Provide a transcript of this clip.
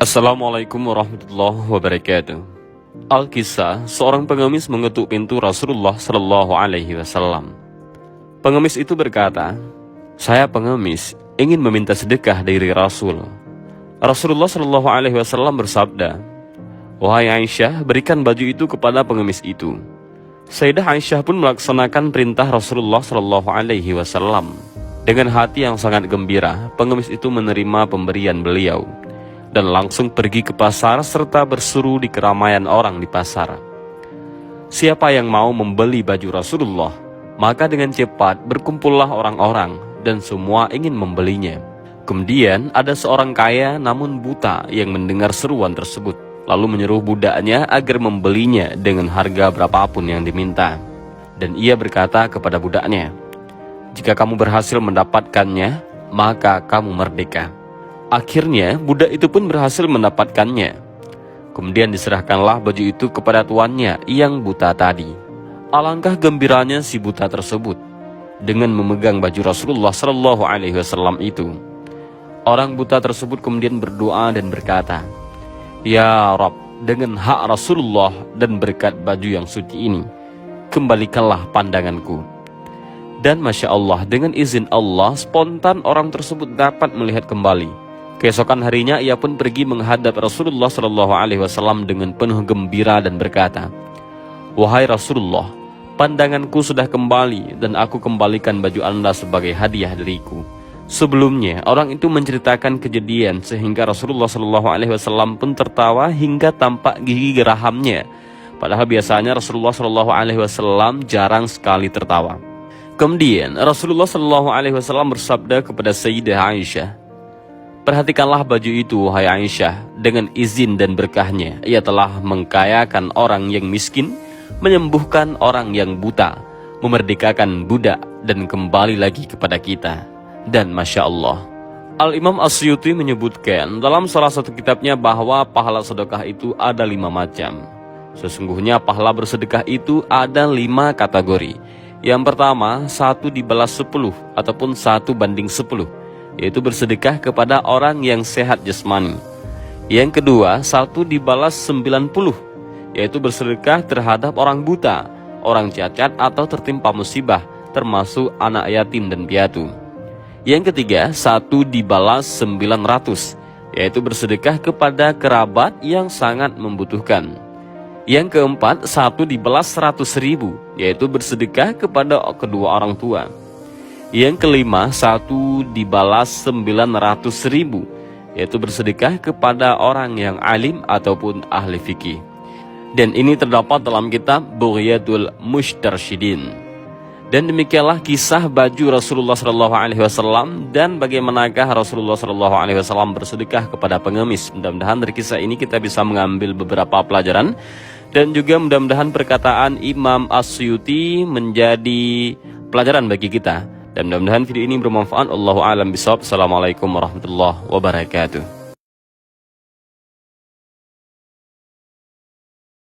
Assalamualaikum warahmatullahi wabarakatuh. Al-Kisah, seorang pengemis mengetuk pintu Rasulullah Shallallahu Alaihi Wasallam. Pengemis itu berkata, "Saya pengemis, ingin meminta sedekah dari Rasul." Rasulullah Shallallahu Alaihi Wasallam bersabda, "Wahai Aisyah, berikan baju itu kepada pengemis itu." Sayyidah Aisyah pun melaksanakan perintah Rasulullah Shallallahu Alaihi Wasallam. Dengan hati yang sangat gembira, pengemis itu menerima pemberian beliau dan langsung pergi ke pasar serta berseru di keramaian orang di pasar. Siapa yang mau membeli baju Rasulullah, maka dengan cepat berkumpullah orang-orang dan semua ingin membelinya. Kemudian ada seorang kaya namun buta yang mendengar seruan tersebut, lalu menyuruh budaknya agar membelinya dengan harga berapapun yang diminta. Dan ia berkata kepada budaknya, "Jika kamu berhasil mendapatkannya, maka kamu merdeka." Akhirnya budak itu pun berhasil mendapatkannya. Kemudian diserahkanlah baju itu kepada tuannya yang buta tadi. Alangkah gembiranya si buta tersebut dengan memegang baju Rasulullah Shallallahu Alaihi Wasallam itu. Orang buta tersebut kemudian berdoa dan berkata, "Ya Rabb, dengan hak Rasulullah dan berkat baju yang suci ini, kembalikanlah pandanganku." Dan Masya Allah, dengan izin Allah, spontan orang tersebut dapat melihat kembali. Keesokan harinya ia pun pergi menghadap Rasulullah Shallallahu Alaihi Wasallam dengan penuh gembira dan berkata, "Wahai Rasulullah, pandanganku sudah kembali dan aku kembalikan baju Anda sebagai hadiah dariku." Sebelumnya orang itu menceritakan kejadian sehingga Rasulullah Shallallahu Alaihi Wasallam pun tertawa hingga tampak gigi gerahamnya. Padahal biasanya Rasulullah Shallallahu Alaihi Wasallam jarang sekali tertawa. Kemudian Rasulullah Shallallahu Alaihi Wasallam bersabda kepada Sayyidah Aisyah, "Perhatikanlah baju itu, wahai Aisyah, dengan izin dan berkahnya, ia telah mengkayakan orang yang miskin, menyembuhkan orang yang buta, memerdekakan budak, dan kembali lagi kepada kita." Dan Masya Allah, Al-Imam As-Suyuti menyebutkan dalam salah satu kitabnya bahwa pahala sedekah itu ada 5 macam. Sesungguhnya pahala bersedekah itu ada 5 kategori. Yang pertama, 1 dibalas 10 ataupun 1 banding 10, yaitu bersedekah kepada orang yang sehat jasmani. Yang kedua, 1 dibalas 90, yaitu bersedekah terhadap orang buta, orang cacat atau tertimpa musibah, termasuk anak yatim dan piatu. Yang ketiga, 1 dibalas 900, yaitu bersedekah kepada kerabat yang sangat membutuhkan. Yang keempat, 1 dibalas 100.000, yaitu bersedekah kepada kedua orang tua. Yang kelima, 1 dibalas 900.000, yaitu bersedekah kepada orang yang alim ataupun ahli fikih. Dan ini terdapat dalam kitab Bughyatul Mustarsyidin. Dan demikianlah kisah baju Rasulullah Shallallahu Alaihi Wasallam dan bagaimanakah Rasulullah Shallallahu Alaihi Wasallam bersedekah kepada pengemis. Mudah-mudahan dari kisah ini kita bisa mengambil beberapa pelajaran. Dan juga mudah-mudahan perkataan Imam As-Suyuti menjadi pelajaran bagi kita. Dan mudah-mudahan video ini bermanfaat. Allahu a'lam bishawab. Assalamualaikum warahmatullahi wabarakatuh.